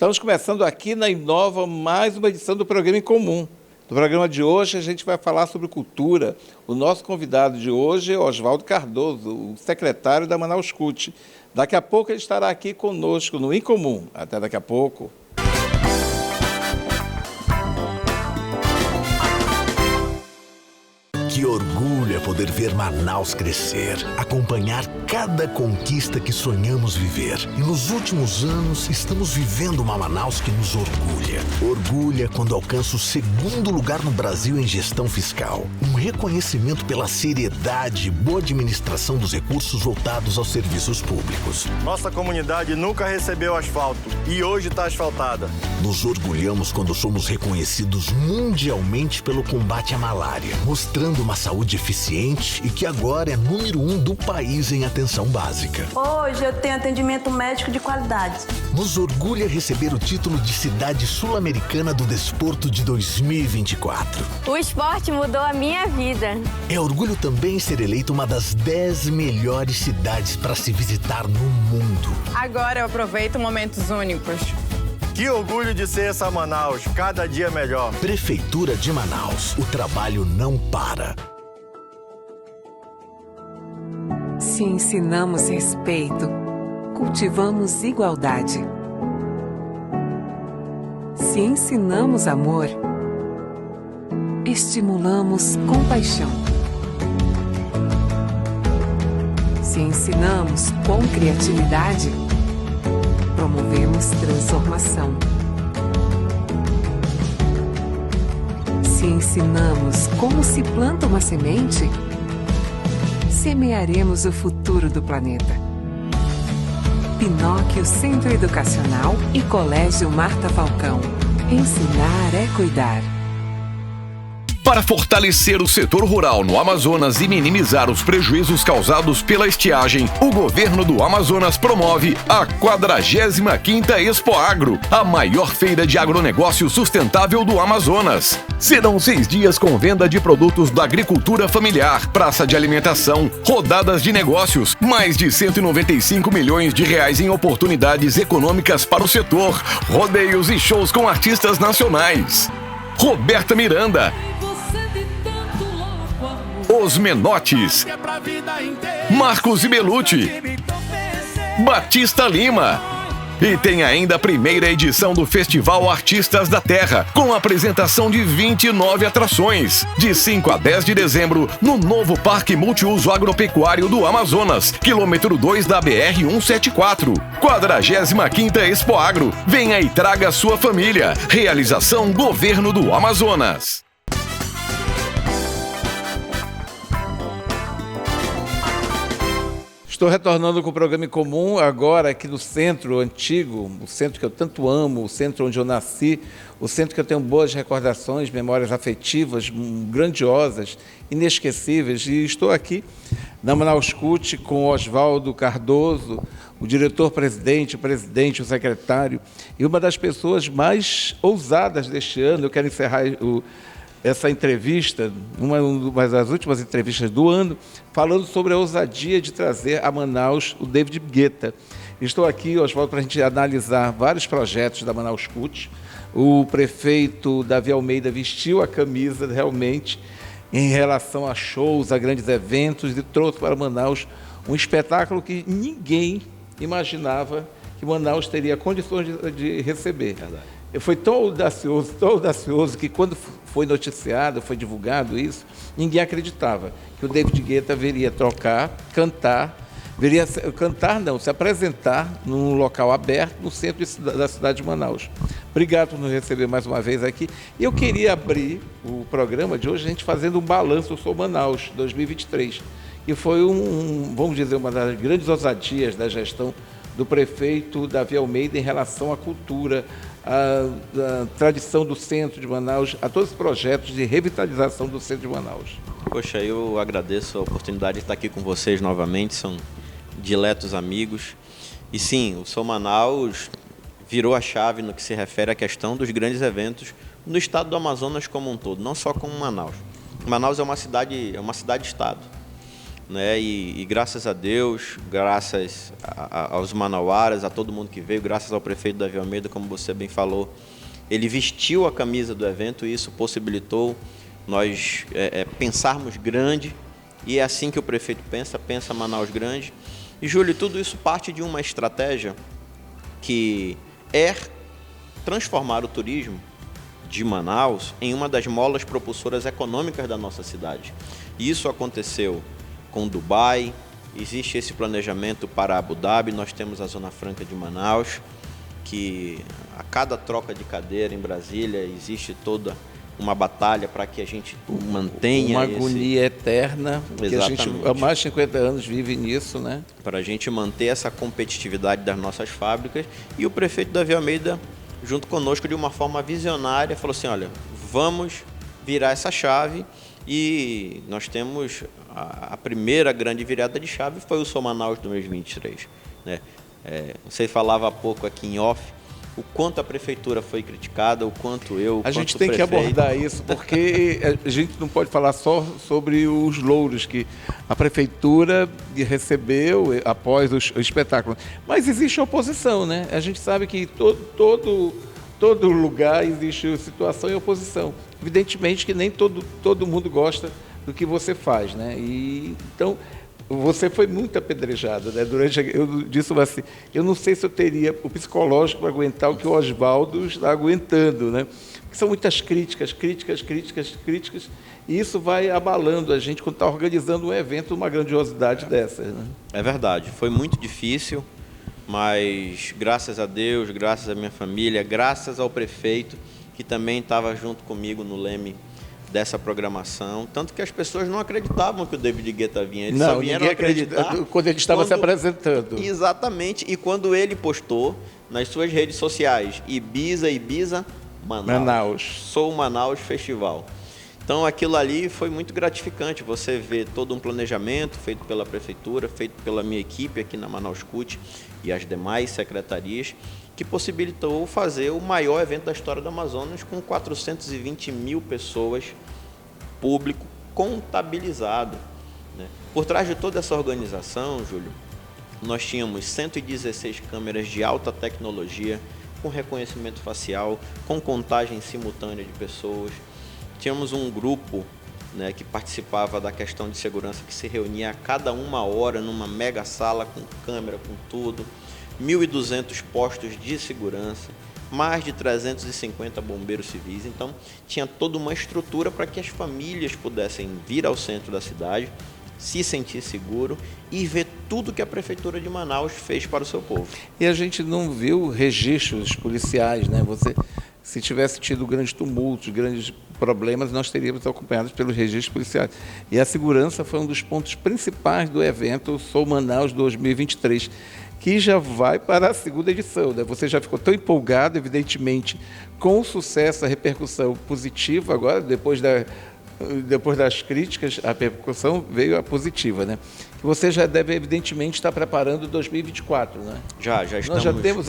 Estamos começando aqui na Inova mais uma edição do Programa em Comum. No programa de hoje a gente vai falar sobre cultura. O nosso convidado de hoje é Oswaldo Cardoso, o secretário da Manaus CUT. Daqui a pouco ele estará aqui conosco no Em Comum. Até daqui a pouco. Que orgulho é poder ver Manaus crescer, acompanhar cada conquista que sonhamos viver. E nos últimos anos, estamos vivendo uma Manaus que nos orgulha. Orgulha quando alcança o segundo lugar no Brasil em gestão fiscal. Um reconhecimento pela seriedade e boa administração dos recursos voltados aos serviços públicos. Nossa comunidade nunca recebeu asfalto e hoje está asfaltada. Nos orgulhamos quando somos reconhecidos mundialmente pelo combate à malária, mostrando uma saúde eficiente e que agora é número 1 do país em atenção básica. Hoje eu tenho atendimento médico de qualidade. Nos orgulha receber o título de Cidade Sul-Americana do Desporto de 2024. O esporte mudou a minha vida. É orgulho também ser eleito uma das 10 melhores cidades para se visitar no mundo. Agora eu aproveito momentos únicos. Que orgulho de ser essa Manaus, cada dia melhor. Prefeitura de Manaus, o trabalho não para. Se ensinamos respeito, cultivamos igualdade. Se ensinamos amor, estimulamos compaixão. Se ensinamos com criatividade, promovemos transformação. Se ensinamos como se planta uma semente, semearemos o futuro do planeta. Pinóquio Centro Educacional e Colégio Marta Falcão. Ensinar é cuidar. Para fortalecer o setor rural no Amazonas e minimizar os prejuízos causados pela estiagem, o governo do Amazonas promove a 45ª Expo Agro, a maior feira de agronegócio sustentável do Amazonas. Serão 6 dias com venda de produtos da agricultura familiar, praça de alimentação, rodadas de negócios, mais de 195 milhões de reais em oportunidades econômicas para o setor, rodeios e shows com artistas nacionais. Roberta Miranda, Os Menotes, Marcos Ibelucci, Batista Lima. E tem ainda a primeira edição do Festival Artistas da Terra, com apresentação de 29 atrações, de 5 a 10 de dezembro, no novo Parque Multiuso Agropecuário do Amazonas, quilômetro 2 da BR-174. 45ª Expo Agro. Venha e traga sua família. Realização Governo do Amazonas. Estou retornando com o Programa em Comum, agora aqui no centro antigo, o centro que eu tanto amo, o centro onde eu nasci, o centro que eu tenho boas recordações, memórias afetivas, grandiosas, inesquecíveis. E estou aqui na Manaus CUT com o Oswaldo Cardoso, o diretor-presidente, o secretário, e uma das pessoas mais ousadas deste ano. Eu quero encerrar essa entrevista, uma das últimas entrevistas do ano, falando sobre a ousadia de trazer a Manaus o David Guetta. Estou aqui, Oswaldo, para a gente analisar vários projetos da Manaus CUT. O prefeito Davi Almeida vestiu a camisa realmente em relação a shows, a grandes eventos, e trouxe para Manaus um espetáculo que ninguém imaginava que Manaus teria condições de receber. Foi tão audacioso que quando foi noticiado, foi divulgado isso, ninguém acreditava que o David Guetta viria se apresentar num local aberto no centro da cidade de Manaus. Obrigado por nos receber mais uma vez aqui. E eu queria abrir o programa de hoje a gente fazendo um balanço sobre Manaus 2023. E foi vamos dizer, uma das grandes ousadias da gestão do prefeito Davi Almeida em relação à cultura, à tradição do centro de Manaus, a todos os projetos de revitalização do centro de Manaus. Poxa, eu agradeço a oportunidade de estar aqui com vocês novamente, são diletos amigos. E sim, o Sou Manaus virou a chave no que se refere à questão dos grandes eventos no estado do Amazonas como um todo, não só como Manaus. Manaus é uma cidade-estado. né? E graças a Deus, graças aos manauaras, a todo mundo que veio, graças ao prefeito Davi Almeida, como você bem falou, ele vestiu a camisa do evento e isso possibilitou nós pensarmos grande, e é assim que o prefeito pensa Manaus grande. E, Júlio, tudo isso parte de uma estratégia que é transformar o turismo de Manaus em uma das molas propulsoras econômicas da nossa cidade. Isso aconteceu com Dubai, existe esse planejamento para Abu Dhabi, nós temos a Zona Franca de Manaus, que a cada troca de cadeira em Brasília existe toda uma batalha para que a gente mantenha uma agonia eterna, porque a gente há mais de 50 anos vive nisso, né? Para a gente manter essa competitividade das nossas fábricas. E o prefeito Davi Almeida, junto conosco de uma forma visionária, falou assim, olha, vamos virar essa chave, e nós temos a primeira grande virada de chave foi o Sou Manaus 2023, né? Você falava há pouco aqui em off, o quanto a prefeitura foi criticada, o quanto a gente tem que abordar isso, porque a gente não pode falar só sobre os louros que a prefeitura recebeu após o espetáculo, mas existe oposição, né? A gente sabe que todo lugar existe situação e oposição. Evidentemente que nem todo mundo gosta do que você faz, né? E então você foi muito apedrejado, né? Eu disse assim, eu não sei se eu teria o psicológico para aguentar o que o Oswaldo está aguentando, né? Porque são muitas críticas, e isso vai abalando a gente quando está organizando um evento, uma grandiosidade dessas, né? É verdade, foi muito difícil, mas graças a Deus, graças à minha família, graças ao prefeito, que também estava junto comigo no leme dessa programação, tanto que as pessoas não acreditavam que o David Guetta vinha, eles só vieram acreditar quando ele estava se apresentando. Exatamente, e quando ele postou nas suas redes sociais, Ibiza, Manaus. Sou Manaus Festival. Então aquilo ali foi muito gratificante, você vê todo um planejamento feito pela prefeitura, feito pela minha equipe aqui na Manaus CUT e as demais secretarias, que possibilitou fazer o maior evento da história do Amazonas com 420 mil pessoas, público contabilizado, né? Por trás de toda essa organização, Júlio, nós tínhamos 116 câmeras de alta tecnologia, com reconhecimento facial, com contagem simultânea de pessoas. Tínhamos um grupo, né, que participava da questão de segurança, que se reunia a cada 1 hora numa mega sala com câmera, com tudo. 1.200 postos de segurança, mais de 350 bombeiros civis. Então, tinha toda uma estrutura para que as famílias pudessem vir ao centro da cidade, se sentir seguro e ver tudo que a Prefeitura de Manaus fez para o seu povo. E a gente não viu registros policiais, né? Se tivesse tido grandes tumultos, grandes problemas, nós teríamos acompanhados pelos registros policiais. E a segurança foi um dos pontos principais do evento Sou Manaus 2023, que já vai para a segunda edição, né? Você já ficou tão empolgado, evidentemente, com o sucesso, a repercussão positiva agora, depois das críticas, a repercussão veio a positiva, né? Que você já deve, evidentemente, estar preparando 2024, né? Já estamos. Nós já temos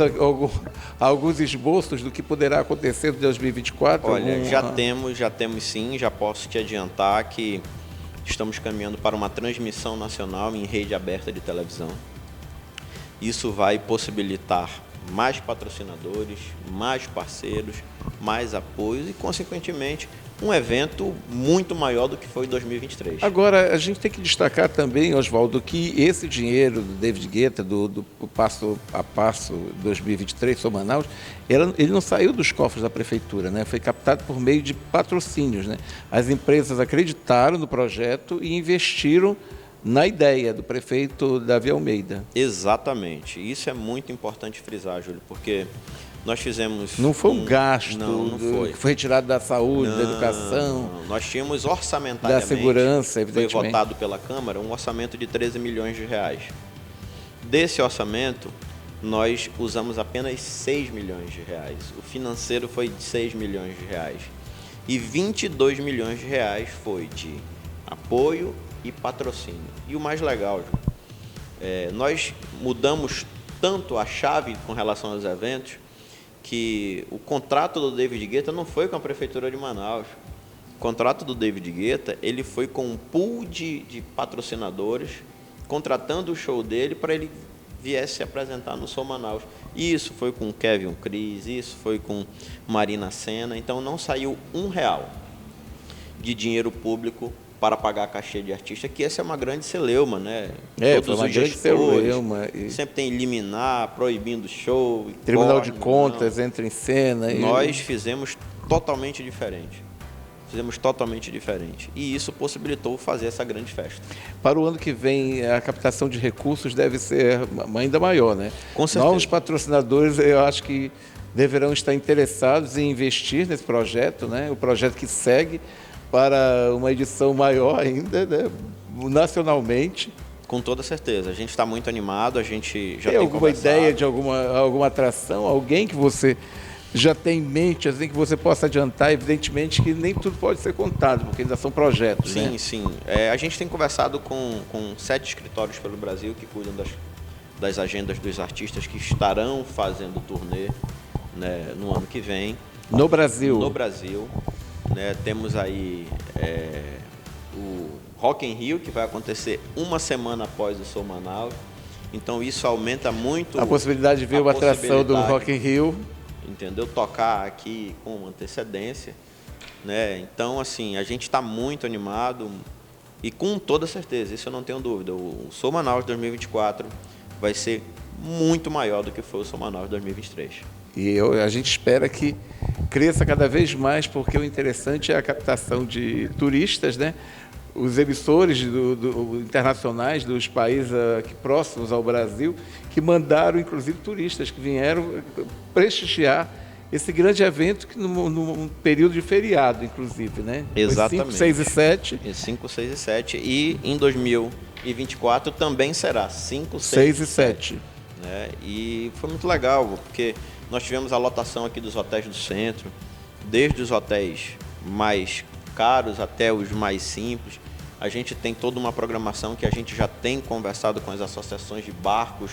alguns esboços do que poderá acontecer em 2024? Olha, já temos sim, já posso te adiantar que estamos caminhando para uma transmissão nacional em rede aberta de televisão. Isso vai possibilitar mais patrocinadores, mais parceiros, mais apoios e, consequentemente, um evento muito maior do que foi em 2023. Agora, a gente tem que destacar também, Oswaldo, que esse dinheiro do David Guetta, do Passo a Passo 2023, Sou Manaus, ele não saiu dos cofres da prefeitura, né? Foi captado por meio de patrocínios, né? As empresas acreditaram no projeto e investiram na ideia do prefeito Davi Almeida. Exatamente. Isso é muito importante frisar, Júlio, porque nós fizemos... Não foi um gasto não foi. Que foi retirado da saúde, da educação... Não. Nós tínhamos orçamentariamente... Da segurança, evidentemente. Foi votado pela Câmara um orçamento de 13 milhões de reais. Desse orçamento, nós usamos apenas 6 milhões de reais. O financeiro foi de 6 milhões de reais. E 22 milhões de reais foi de apoio e patrocínio. E o mais legal, nós mudamos tanto a chave com relação aos eventos, que o contrato do David Guetta não foi com a Prefeitura de Manaus. O contrato do David Guetta, ele foi com um pool de patrocinadores, contratando o show dele para ele viesse se apresentar no Som Manaus. Isso foi com Kevin Cris, isso foi com Marina Sena, então não saiu R$1 de dinheiro público para pagar cachê de artista, que essa é uma grande celeuma, né? Todos os gestores sempre tem liminar, proibindo show. Tribunal de Contas entra em cena. Nós fizemos totalmente diferente. E isso possibilitou fazer essa grande festa. Para o ano que vem, a captação de recursos deve ser ainda maior, né? Com certeza. Novos patrocinadores, eu acho que deverão estar interessados em investir nesse projeto, né? O projeto que segue para uma edição maior ainda, né? Nacionalmente. Com toda certeza. A gente está muito animado, a gente já tem tem alguma ideia de alguma atração? Alguém que você já tem em mente, assim, que você possa adiantar? Evidentemente que nem tudo pode ser contado, porque ainda são projetos, sim, né? Sim. A gente tem conversado com 7 escritórios pelo Brasil que cuidam das agendas dos artistas que estarão fazendo turnê, né, no ano que vem. No Brasil? No Brasil. Né, temos aí o Rock in Rio, que vai acontecer uma semana após o Som Manaus. Então isso aumenta muito a possibilidade de ver uma atração do Rock in Rio. Entendeu? Tocar aqui com antecedência, né? Então, assim, a gente está muito animado e com toda certeza, isso eu não tenho dúvida, o Som Manaus 2024 vai ser muito maior do que foi o Som Manaus 2023. E a gente espera que cresça cada vez mais, porque o interessante é a captação de turistas, né? Os emissores internacionais dos países aqui próximos ao Brasil, que mandaram, inclusive, turistas que vieram prestigiar esse grande evento que num período de feriado, inclusive, né? Exatamente. 5, 6 e 7. 5, 6 e 7. E em 2024 também será 5, 6 e 7. Né? E foi muito legal, porque nós tivemos a lotação aqui dos hotéis do centro, desde os hotéis mais caros até os mais simples. A gente tem toda uma programação que a gente já tem conversado com as associações de barcos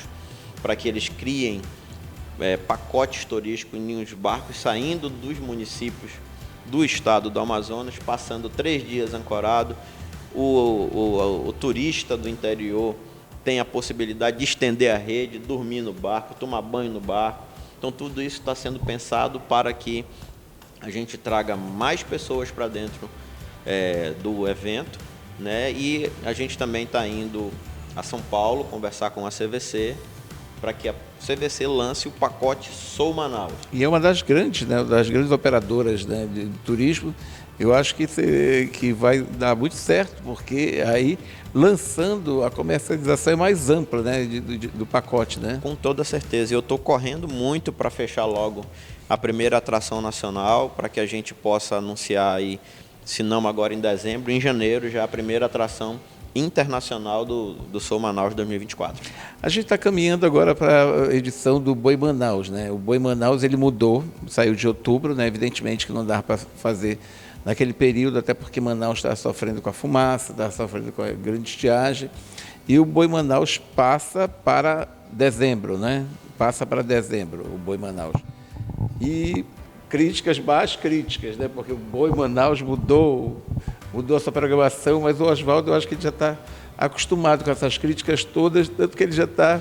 para que eles criem pacotes turísticos em os barcos saindo dos municípios do estado do Amazonas, passando 3 dias ancorado. O turista do interior tem a possibilidade de estender a rede, dormir no barco, tomar banho no barco. Então tudo isso está sendo pensado para que a gente traga mais pessoas para dentro do evento, né? E a gente também está indo a São Paulo conversar com a CVC para que a CVC lance o pacote Som Manaus. E é uma das grandes, né, das grandes operadoras, né, de turismo. Eu acho que vai dar muito certo, porque aí lançando a comercialização é mais ampla, né, do pacote, né? Com toda certeza. Eu estou correndo muito para fechar logo a primeira atração nacional, para que a gente possa anunciar aí, se não agora em dezembro, em janeiro já a primeira atração internacional do Som Manaus 2024. A gente está caminhando agora para a edição do Boi Manaus, né? O Boi Manaus ele mudou, saiu de outubro, né? Evidentemente que não dá para fazer naquele período, até porque Manaus está sofrendo com a fumaça, está sofrendo com a grande estiagem, e o Boi Manaus passa para dezembro, né? Passa para dezembro o Boi Manaus. E críticas, mais críticas, né? Porque o Boi Manaus mudou a sua programação, mas o Oswaldo, eu acho que ele já está acostumado com essas críticas todas, tanto que ele já está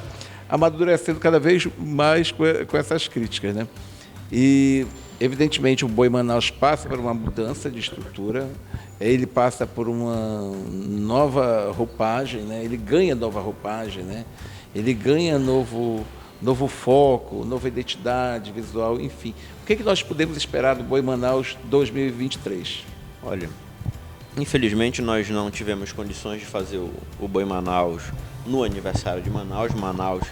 amadurecendo cada vez mais com essas críticas, né? E, evidentemente, o Boi Manaus passa por uma mudança de estrutura, ele passa por uma nova roupagem, né? Ele ganha nova roupagem, né? Ele ganha novo foco, nova identidade visual, enfim. O que nós podemos esperar do Boi Manaus 2023? Olha, infelizmente nós não tivemos condições de fazer o Boi Manaus no aniversário de Manaus. Manaus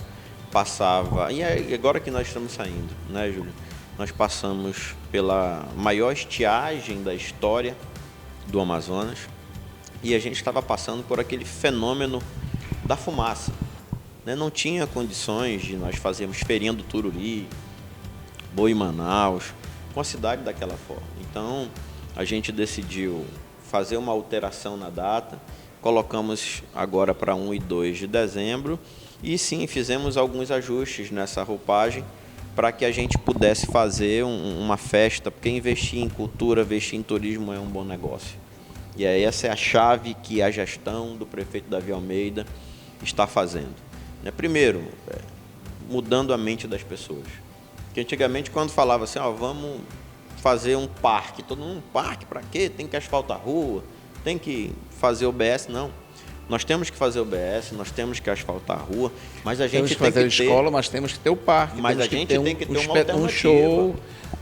passava, e agora que nós estamos saindo, né, Júlio? Nós passamos pela maior estiagem da história do Amazonas e a gente estava passando por aquele fenômeno da fumaça, né? Não tinha condições de nós fazermos Feirinha do Tururi, Boi Manaus, com a cidade daquela forma. Então, a gente decidiu fazer uma alteração na data, colocamos agora para 1 e 2 de dezembro e sim, fizemos alguns ajustes nessa roupagem para que a gente pudesse fazer uma festa, porque investir em cultura, investir em turismo é um bom negócio. E aí essa é a chave que a gestão do prefeito Davi Almeida está fazendo. Primeiro, mudando a mente das pessoas. Porque antigamente, quando falava assim, vamos fazer um parque, todo mundo, parque para quê? Tem que asfaltar a rua, tem que fazer OBS, não. Nós temos que fazer OBS, nós temos que asfaltar a rua, mas a gente temos que fazer a escola, mas temos que ter o parque. Mas a gente tem que ter uma alternativa. Um show,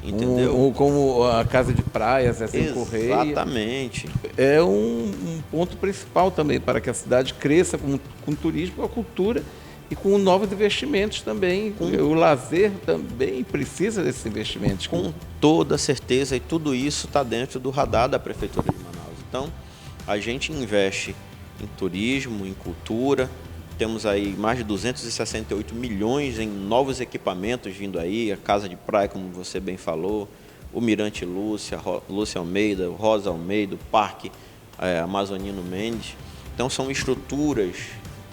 entendeu? como a casa de praias, assim, Correia. Exatamente. É um ponto principal também para que a cidade cresça com turismo, com a cultura e com novos investimentos também. O lazer também precisa desses investimentos. Com toda certeza, e tudo isso está dentro do radar da Prefeitura de Manaus. Então, a gente investe em turismo, em cultura. Temos aí mais de 268 milhões em novos equipamentos vindo aí, a Casa de Praia, como você bem falou, o Mirante Lúcia Almeida, o Rosa Almeida, o Parque Amazonino Mendes. Então são estruturas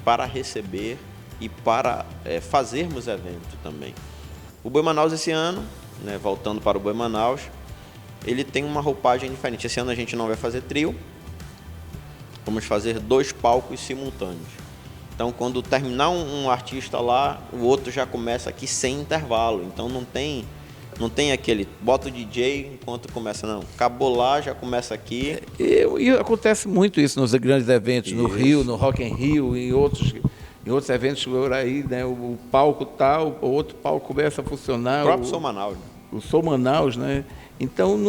para receber e para fazermos evento também. O Boi Manaus esse ano, voltando para o Boi Manaus, ele tem uma roupagem diferente. Esse ano a gente não vai fazer trio, vamos fazer 2 palcos simultâneos. Então, quando terminar um artista lá, o outro já começa aqui sem intervalo. Então, não tem aquele, bota o DJ enquanto começa, não. Acabou lá, já começa aqui. E acontece muito isso nos grandes eventos, no Rio, no Rock in Rio, em outros eventos por aí, né? O palco tal, o outro palco começa a funcionar. O próprio Som Manaus. O Som Manaus, né? Então,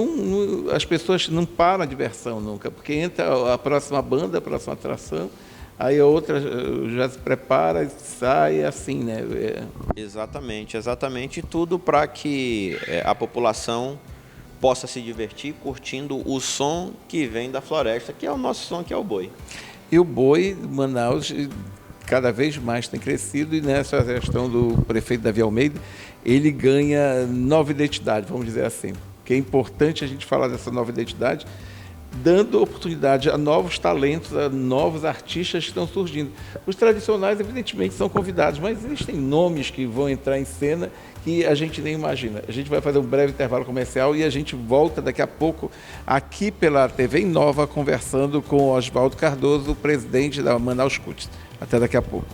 as pessoas não param a diversão nunca, porque entra a próxima banda, a próxima atração, aí a outra já se prepara e sai assim, né? Exatamente. Tudo para que a população possa se divertir curtindo o som que vem da floresta, que é o nosso som, que é o boi. E o boi, Manaus, cada vez mais tem crescido, e nessa gestão do prefeito Davi Almeida, ele ganha nova identidade, vamos dizer assim. Que é importante a gente falar dessa nova identidade, dando oportunidade a novos talentos, a novos artistas que estão surgindo. Os tradicionais, evidentemente, são convidados, mas existem nomes que vão entrar em cena que a gente nem imagina. A gente vai fazer um breve intervalo comercial e a gente volta daqui a pouco aqui pela TV Inova, conversando com o Oswaldo Cardoso, o presidente da Manaus Cults. Até daqui a pouco.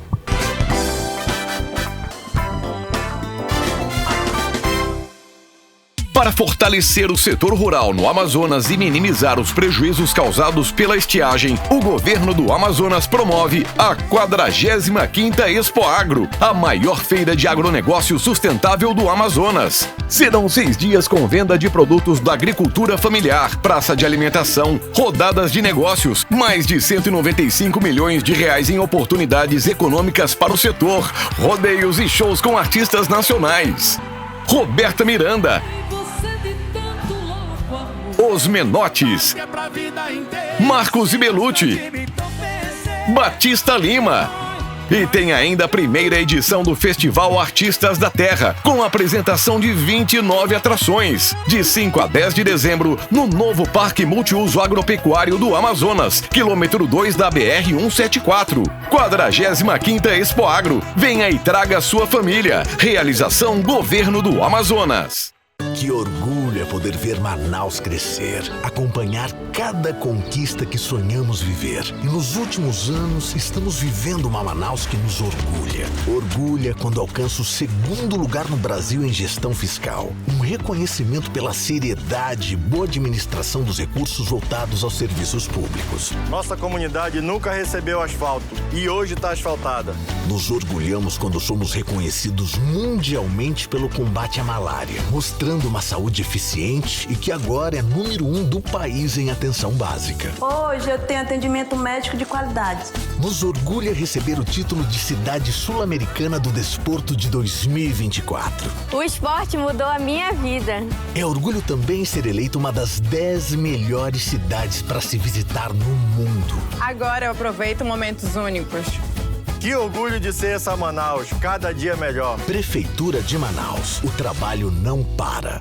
Para fortalecer o setor rural no Amazonas e minimizar os prejuízos causados pela estiagem, o governo do Amazonas promove a 45ª Expo Agro, a maior feira de agronegócio sustentável do Amazonas. Serão 6 dias com venda de produtos da agricultura familiar, praça de alimentação, rodadas de negócios, mais de 195 milhões de reais em oportunidades econômicas para o setor, rodeios e shows com artistas nacionais. Roberta Miranda, Os Menotes, Marcos Ibelucci, Batista Lima. E tem ainda a primeira edição do Festival Artistas da Terra, com apresentação de 29 atrações, de 5 a 10 de dezembro, no novo Parque Multiuso Agropecuário do Amazonas, quilômetro 2 da BR-174. 45ª Expo Agro. Venha e traga sua família. Realização Governo do Amazonas. Que orgulho é poder ver Manaus crescer, acompanhar cada conquista que sonhamos viver. E nos últimos anos, estamos vivendo uma Manaus que nos orgulha. Orgulha quando alcança o 2º lugar no Brasil em gestão fiscal. Um reconhecimento pela seriedade e boa administração dos recursos voltados aos serviços públicos. Nossa comunidade nunca recebeu asfalto e hoje está asfaltada. Nos orgulhamos quando somos reconhecidos mundialmente pelo combate à malária, mostrando uma saúde eficiente e que agora é número 1 do país em atenção básica. Hoje eu tenho atendimento médico de qualidade. Nos orgulha receber o título de Cidade Sul-Americana do Desporto de 2024. O esporte mudou a minha vida. É orgulho também ser eleito uma das 10 melhores cidades para se visitar no mundo. Agora eu aproveito momentos únicos. Que orgulho de ser essa Manaus, cada dia melhor. Prefeitura de Manaus, o trabalho não para.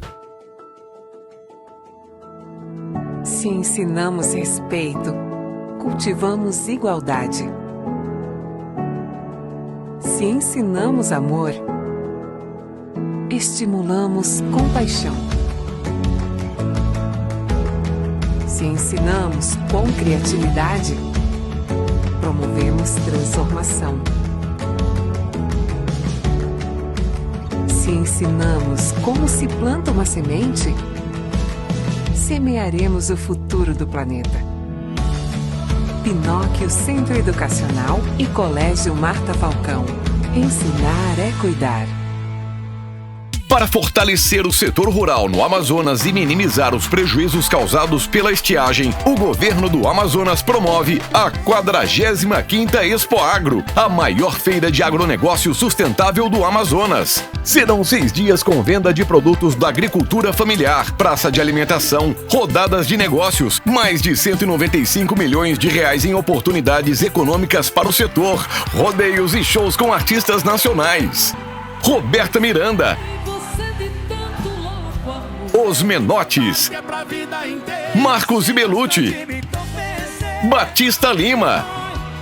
Se ensinamos respeito, cultivamos igualdade. Se ensinamos amor, estimulamos compaixão. Se ensinamos com criatividade, promovemos transformação. Se ensinamos como se planta uma semente, semearemos o futuro do planeta. Pinóquio Centro Educacional e Colégio Marta Falcão. Ensinar é cuidar. Para fortalecer o setor rural no Amazonas e minimizar os prejuízos causados pela estiagem, o governo do Amazonas promove a 45ª Expo Agro, a maior feira de agronegócio sustentável do Amazonas. Serão 6 dias com venda de produtos da agricultura familiar, praça de alimentação, rodadas de negócios, mais de 195 milhões de reais em oportunidades econômicas para o setor, rodeios e shows com artistas nacionais. Roberta Miranda, Os Menotes, Marcos Ibelucci, Batista Lima.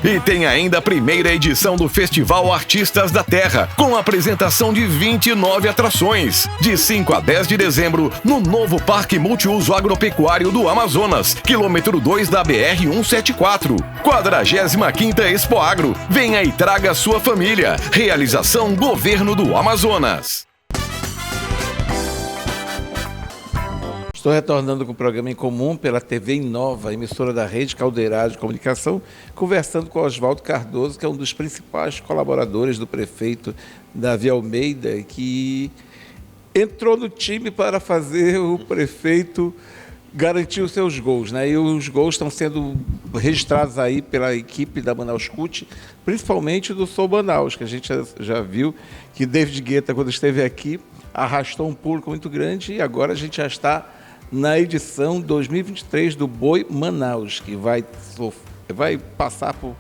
E tem ainda a primeira edição do Festival Artistas da Terra, com apresentação de 29 atrações, de 5 a 10 de dezembro, no novo Parque Multiuso Agropecuário do Amazonas, quilômetro 2 da BR-174. 45ª Expo Agro. Venha e traga sua família. Realização Governo do Amazonas. Estou retornando com o programa Em Comum pela TV Inova, emissora da Rede Caldeirada de Comunicação, conversando com Oswaldo Cardoso, que é um dos principais colaboradores do prefeito Davi Almeida, que entrou no time para fazer o prefeito garantir os seus gols, né? E os gols estão sendo registrados aí pela equipe da Manaus CUT, principalmente do Sou Manaus, que a gente já viu que David Guetta, quando esteve aqui, arrastou um público muito grande, e agora a gente já está na edição 2023 do Boi Manaus, que vai passar por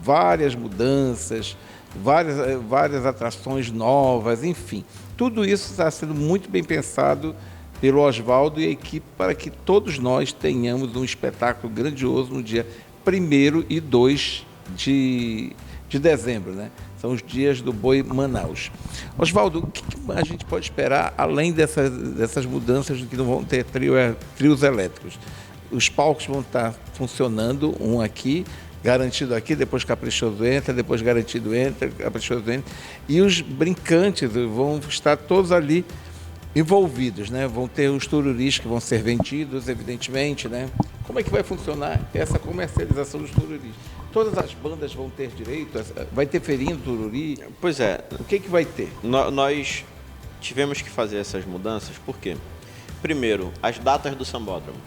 várias mudanças, várias atrações novas, enfim. Tudo isso está sendo muito bem pensado pelo Oswaldo e a equipe para que todos nós tenhamos um espetáculo grandioso no dia 1º e 2 de dezembro, né? São os dias do Boi Manaus. Oswaldo, o que a gente pode esperar além dessas mudanças de que não vão ter trios elétricos? Os palcos vão estar funcionando, um aqui, garantido aqui, depois Caprichoso entra, depois garantido entra, Caprichoso entra, e os brincantes vão estar todos ali envolvidos, né? Vão ter os tururis que vão ser vendidos, evidentemente, né? Como é que vai funcionar essa comercialização dos tururis? Todas as bandas vão ter direito? Vai ter feirinha do tururi? Pois é. O que vai ter? Nós tivemos que fazer essas mudanças, por quê? Primeiro, as datas do sambódromo,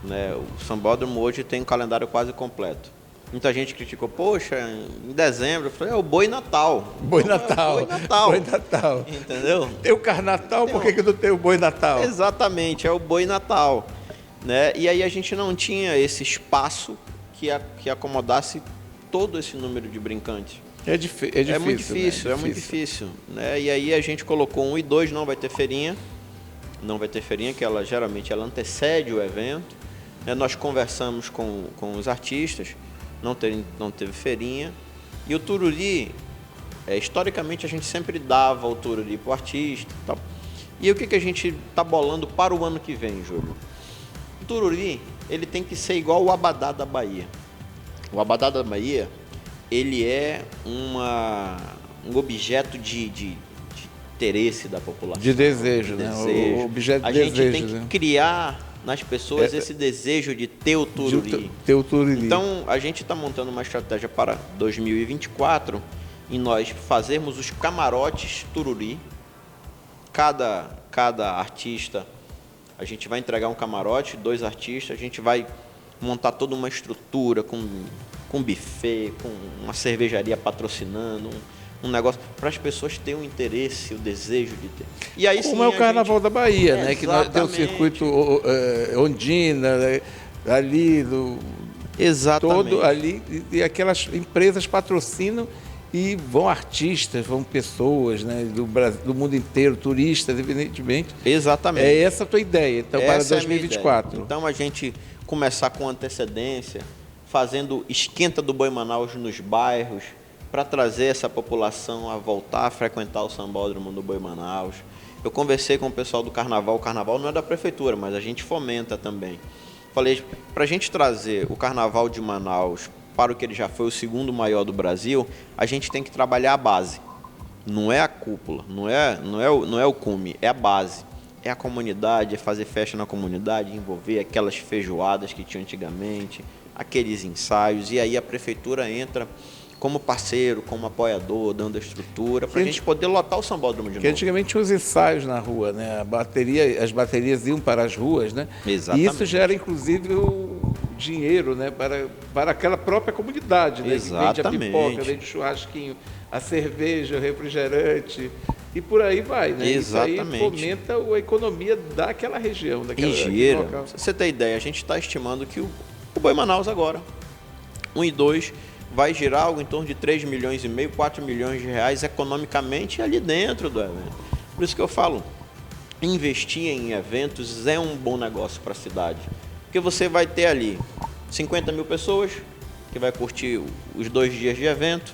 né? O sambódromo hoje tem um calendário quase completo. Muita gente criticou, poxa, em dezembro, eu falei, é o Boi Natal. Boi Natal. Boi Natal. Boi Natal. Entendeu? Tem o Carnatal, por que não tem o Boi Natal? Exatamente, é o Boi Natal, né? E aí a gente não tinha esse espaço que acomodasse todo esse número de brincantes. É difícil, muito difícil, né? É muito difícil, né? E aí a gente colocou 1 e 2, não vai ter feirinha, que ela geralmente antecede o evento, né? Nós conversamos com os artistas, não teve feirinha, e o tururi, historicamente a gente sempre dava o tururi para o artista e tal. E o que a gente está bolando para o ano que vem, Júlio? O tururi, ele tem que ser igual o Abadá da Bahia. O Abadá da Bahia, ele é um objeto de interesse da população. De desejo, né? O objeto de desejo. A gente tem que criar nas pessoas esse desejo de ter o tururi. Então, a gente está montando uma estratégia para 2024 em nós fazermos os camarotes tururi. Cada artista, a gente vai entregar um camarote, 2 artistas, a gente vai montar toda uma estrutura com buffet, com uma cervejaria patrocinando, um negócio para as pessoas terem o interesse, o desejo de ter. E aí, como é o Carnaval da Bahia, né? Que nós temos o circuito Ondina, né? Ali do todo ali, e aquelas empresas patrocinam e vão artistas, vão pessoas, né, do mundo inteiro, turistas, evidentemente. Exatamente. É essa a tua ideia, então, para 2024. Então, a gente começar com antecedência, fazendo esquenta do Boi Manaus nos bairros, para trazer essa população a voltar a frequentar o sambódromo do Boi Manaus. Eu conversei com o pessoal do Carnaval. O Carnaval não é da Prefeitura, mas a gente fomenta também. Falei, para a gente trazer o Carnaval de Manaus para o que ele já foi o segundo maior do Brasil, a gente tem que trabalhar a base. Não é a cúpula, não é o cume, é a base. É a comunidade, é fazer festa na comunidade, envolver aquelas feijoadas que tinha antigamente, aqueles ensaios, e aí a Prefeitura entra como parceiro, como apoiador, dando a estrutura, para a gente poder lotar o sambódromo de novo. Porque antigamente tinha os ensaios na rua, né? As baterias iam para as ruas, né? Exatamente. E isso gera, inclusive, o dinheiro, né? para aquela própria comunidade, né? Exatamente. Que vende a pipoca, vende o churrasquinho, a cerveja, o refrigerante, e por aí vai, né? Exatamente. Isso aí fomenta a economia daquela região, daquele local. Pra você ter ideia, a gente está estimando que o Boi Manaus agora, 1 e 2, vai girar algo em torno de 3,5 milhões, 4 milhões de reais economicamente ali dentro do evento. Por isso que eu falo, investir em eventos é um bom negócio para a cidade. Porque você vai ter ali 50 mil pessoas que vai curtir os 2 dias de evento,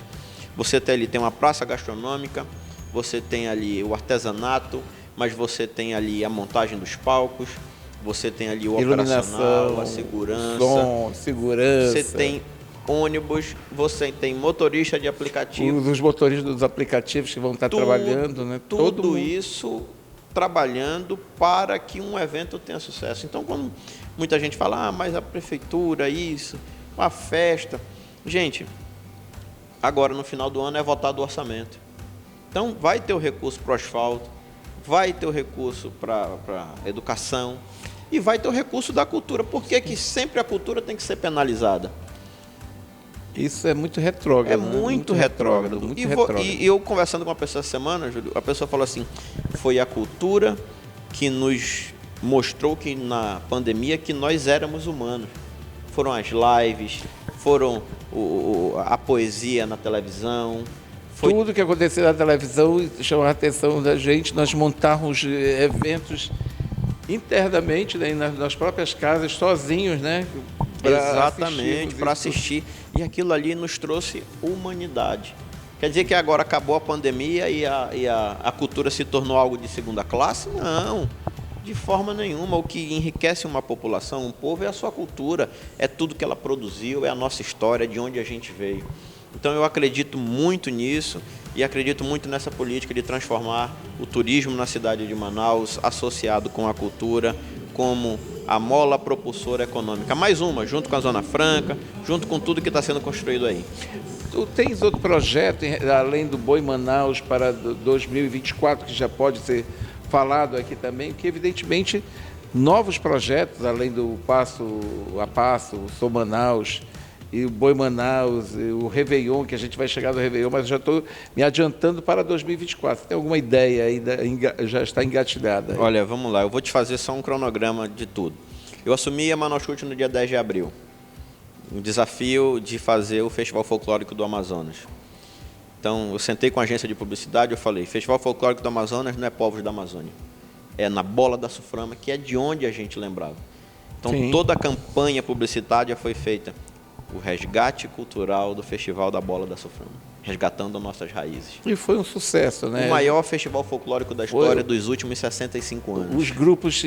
você tem uma praça gastronômica, você tem ali o artesanato, mas você tem ali a montagem dos palcos, você tem ali o operacional, a segurança, som, segurança. Você tem ônibus, você tem motorista de aplicativo. Os motoristas dos aplicativos que vão estar trabalhando, né? Tudo isso trabalhando para que um evento tenha sucesso. Então, quando muita gente fala, mas a prefeitura, isso, a festa. Gente, agora no final do ano é votado o orçamento. Então, vai ter o recurso para o asfalto, vai ter o recurso para educação e vai ter o recurso da cultura. Por que que sempre a cultura tem que ser penalizada? Isso é muito retrógrado. É muito retrógrado. E eu conversando com uma pessoa essa semana, Júlio, a pessoa falou assim, foi a cultura que nos mostrou que na pandemia que nós éramos humanos. Foram as lives, foram a poesia na televisão. Tudo que aconteceu na televisão chamou a atenção da gente. Nós montávamos eventos internamente, né, nas próprias casas, sozinhos, né? Exatamente, para assistir. E aquilo ali nos trouxe humanidade. Quer dizer que agora acabou a pandemia e a cultura se tornou algo de segunda classe? Não, de forma nenhuma. O que enriquece uma população, um povo, é a sua cultura, é tudo que ela produziu, é a nossa história, de onde a gente veio. Então eu acredito muito nisso e acredito muito nessa política de transformar o turismo na cidade de Manaus, associado com a cultura, como a mola propulsora econômica. Mais uma, junto com a Zona Franca, junto com tudo que está sendo construído aí. Tu tens outro projeto, além do Boi Manaus, para 2024, que já pode ser falado aqui também, que evidentemente novos projetos, além do Passo a Passo, o Sou Manaus, e o Boi Manaus, e o Réveillon, que a gente vai chegar no Réveillon, mas já estou me adiantando para 2024. Você tem alguma ideia ainda, já está engatilhada? Olha, vamos lá, eu vou te fazer só um cronograma de tudo. Eu assumi a Manaus Cult no dia 10 de abril, um desafio de fazer o Festival Folclórico do Amazonas. Então, eu sentei com a agência de publicidade, eu falei, Festival Folclórico do Amazonas não é povos da Amazônia, é na Bola da Suframa, que é de onde a gente lembrava. Então, sim, toda a campanha publicitária foi feita. O resgate cultural do Festival da Bola da Suframa, resgatando as nossas raízes. E foi um sucesso, né? O maior festival folclórico da história dos últimos 65 anos. Os grupos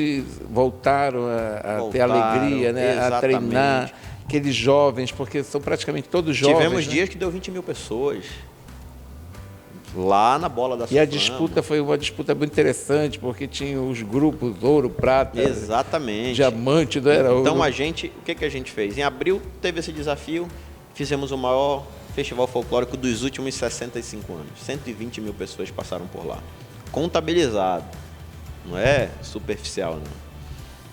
voltaram a ter alegria, né? A treinar, aqueles jovens, porque são praticamente todos jovens. Tivemos dias que deu 20 mil pessoas lá na Bola da Suframa. E a disputa foi uma disputa muito interessante, porque tinha os grupos ouro, prata, diamante, não era ouro. Então o que a gente fez? Em abril teve esse desafio, fizemos o maior festival folclórico dos últimos 65 anos. 120 mil pessoas passaram por lá. Contabilizado, não é superficial, não.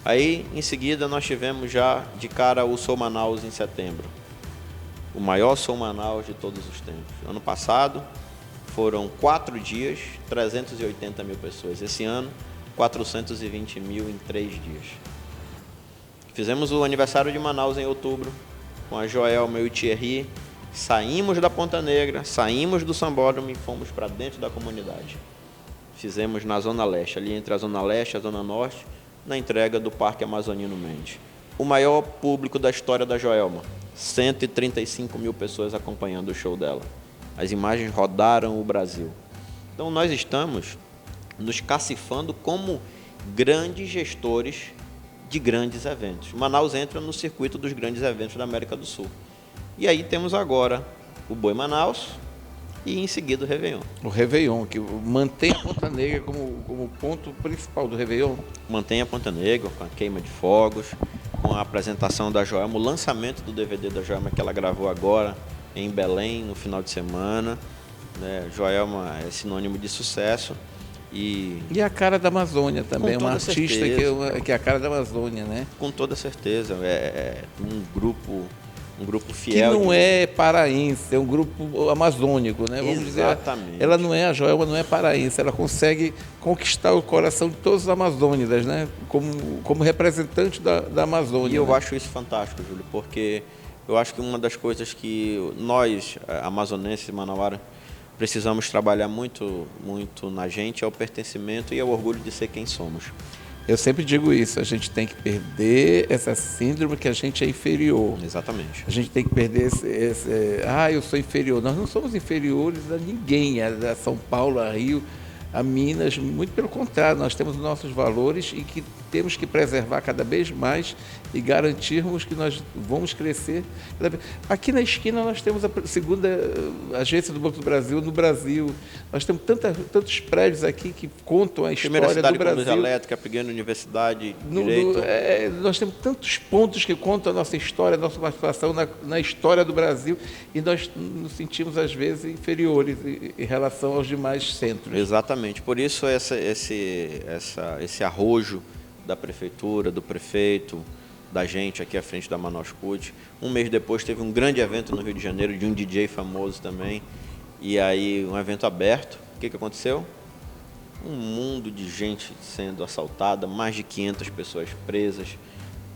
Aí, em seguida, nós tivemos já de cara o Sou Manaus em setembro. O maior Sou Manaus de todos os tempos. Ano passado foram 4 dias, 380 mil pessoas. Esse ano, 420 mil em 3 dias. Fizemos o aniversário de Manaus em outubro, com a Joelma e o Thierry. Saímos da Ponta Negra, saímos do Sambódromo e fomos para dentro da comunidade. Fizemos na Zona Leste, ali entre a Zona Leste e a Zona Norte, na entrega do Parque Amazonino Mendes. O maior público da história da Joelma, 135 mil pessoas acompanhando o show dela. As imagens rodaram o Brasil. Então nós estamos nos cacifando como grandes gestores de grandes eventos. Manaus entra no circuito dos grandes eventos da América do Sul. E aí temos agora o Boi Manaus e em seguida o Réveillon. O Réveillon, que mantém a Ponta Negra como ponto principal do Réveillon. Mantém a Ponta Negra com a queima de fogos, com a apresentação da Joelma, o lançamento do DVD da Joelma que ela gravou agora em Belém no final de semana. Joelma é sinônimo de sucesso. E a cara da Amazônia também, uma artista que é a cara da Amazônia, né? Com toda certeza, é um grupo fiel. Que não é paraense, é um grupo amazônico, né? Vamos Exatamente. dizer, ela não é, a Joelma não é paraense, ela consegue conquistar o coração de todos os amazônidas, né? Como representante da Amazônia. E eu acho isso fantástico, Júlio, porque eu acho que uma das coisas que nós, amazonenses e manauara, precisamos trabalhar muito, muito na gente é o pertencimento e é o orgulho de ser quem somos. Eu sempre digo isso, a gente tem que perder essa síndrome que a gente é inferior. Exatamente. A gente tem que perder eu sou inferior. Nós não somos inferiores a ninguém, a São Paulo, a Rio, a Minas, muito pelo contrário, nós temos os nossos valores e que temos que preservar cada vez mais e garantirmos que nós vamos crescer. Aqui na esquina nós temos a segunda agência do Banco do Brasil no Brasil. Nós temos tantos prédios aqui que contam a história do Brasil. Primeira cidade com luz elétrica, a primeira universidade, direito. Nós temos tantos pontos que contam a nossa história, a nossa participação na história do Brasil e nós nos sentimos às vezes inferiores em relação aos demais centros. Exatamente. Por isso esse arrojo da prefeitura, do prefeito, da gente aqui à frente da Manaus Cult. Um mês depois teve um grande evento no Rio de Janeiro de um DJ famoso também. E aí um evento aberto. O que aconteceu? Um mundo de gente sendo assaltada, mais de 500 pessoas presas.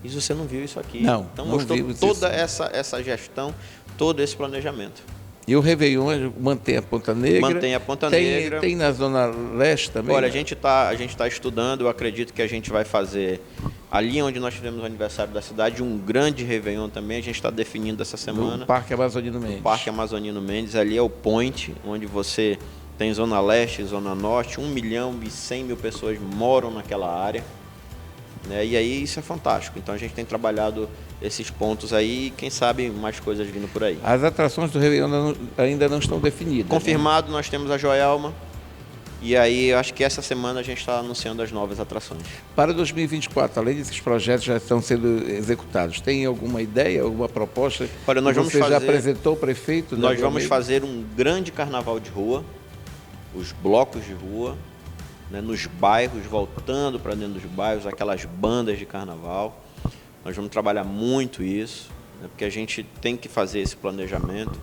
E você não viu isso aqui? Não, então não mostrou vimos toda isso. essa gestão, todo esse planejamento. E o Réveillon mantém a Ponta Negra? Mantém a Ponta Negra. Tem na Zona Leste também? Olha, a gente tá estudando, eu acredito que a gente vai fazer, ali onde nós tivemos o aniversário da cidade, um grande Réveillon também, a gente está definindo essa semana. No Parque Amazonino Mendes. No Parque Amazonino Mendes, ali é o point, onde você tem Zona Leste e Zona Norte, 1.100.000 pessoas moram naquela área. Né? E aí isso é fantástico, então a gente tem trabalhado esses pontos aí e quem sabe mais coisas vindo por aí. As atrações do Réveillon ainda não estão definidas. Confirmado, né? Nós temos a Joelma e aí eu acho que essa semana a gente está anunciando as novas atrações. Para 2024, além desses projetos já estão sendo executados, tem alguma ideia, alguma proposta? Olha, Você já apresentou ao prefeito? Nós vamos fazer um grande carnaval de rua, os blocos de rua, né, nos bairros, voltando para dentro dos bairros, aquelas bandas de carnaval. Nós vamos trabalhar muito isso, né, porque a gente tem que fazer esse planejamento,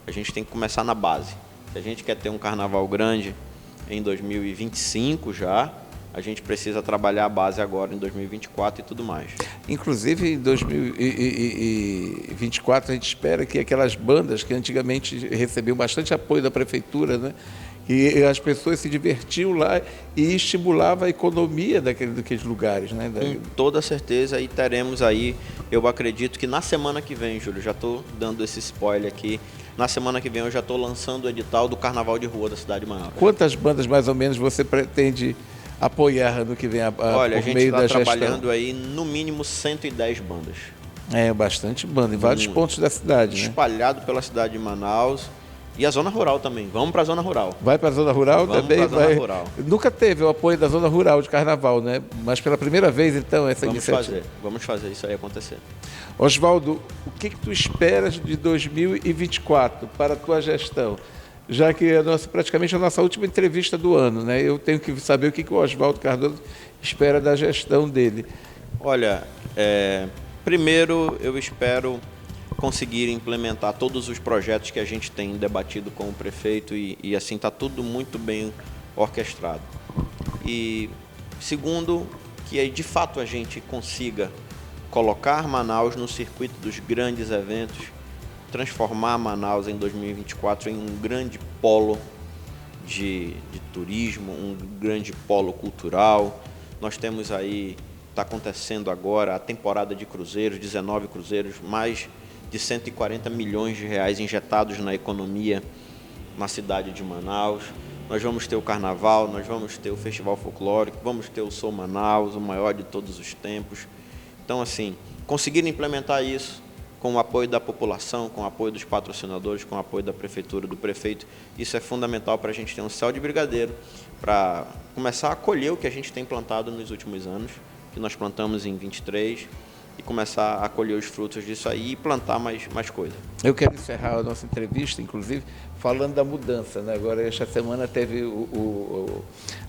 a gente tem que começar na base. Se a gente quer ter um carnaval grande em 2025 já, a gente precisa trabalhar a base agora em 2024 e tudo mais. Inclusive, em 2024, a gente espera que aquelas bandas que antigamente recebiam bastante apoio da prefeitura, né? E as pessoas se divertiam lá e estimulava a economia daqueles lugares, né? Com toda certeza, e teremos aí, eu acredito que na semana que vem, Júlio, já estou dando esse spoiler aqui, na semana que vem eu já estou lançando o edital do Carnaval de Rua da cidade de Manaus. Quantas bandas, mais ou menos, você pretende apoiar no que vem Olha, por meio da gestão? A gente está trabalhando aí, no mínimo, 110 bandas. É, bastante banda, em vários pontos da cidade, né? Espalhado pela cidade de Manaus. E a Zona Rural também. Vamos para a Zona Rural. Vai para a Zona Rural também? Vamos para a Zona Rural. Nunca teve o apoio da Zona Rural de Carnaval, né? Mas pela primeira vez, então, essa iniciativa. Vamos fazer isso aí acontecer. Oswaldo, o que tu esperas de 2024 para a tua gestão? Já que é praticamente a nossa última entrevista do ano, né? Eu tenho que saber o que o Oswaldo Cardoso espera da gestão dele. Olha, primeiro eu espero conseguir implementar todos os projetos que a gente tem debatido com o prefeito e assim está tudo muito bem orquestrado. E segundo, que de fato a gente consiga colocar Manaus no circuito dos grandes eventos, transformar Manaus em 2024 em um grande polo de turismo, um grande polo cultural. Nós temos aí, está acontecendo agora a temporada de cruzeiros, 19 cruzeiros, mais de 140 milhões de reais injetados na economia na cidade de Manaus. nós vamos ter o Carnaval, nós vamos ter o Festival Folclórico, vamos ter o Sou Manaus, o maior de todos os tempos. Então, assim, conseguir implementar isso com o apoio da população, com o apoio dos patrocinadores, com o apoio da prefeitura, do prefeito, isso é fundamental para a gente ter um céu de brigadeiro, para começar a colher o que a gente tem plantado nos últimos anos, que nós plantamos em 23, e começar a colher os frutos disso aí e plantar mais coisa. Eu quero encerrar a nossa entrevista, inclusive, falando da mudança, né? Agora, esta semana teve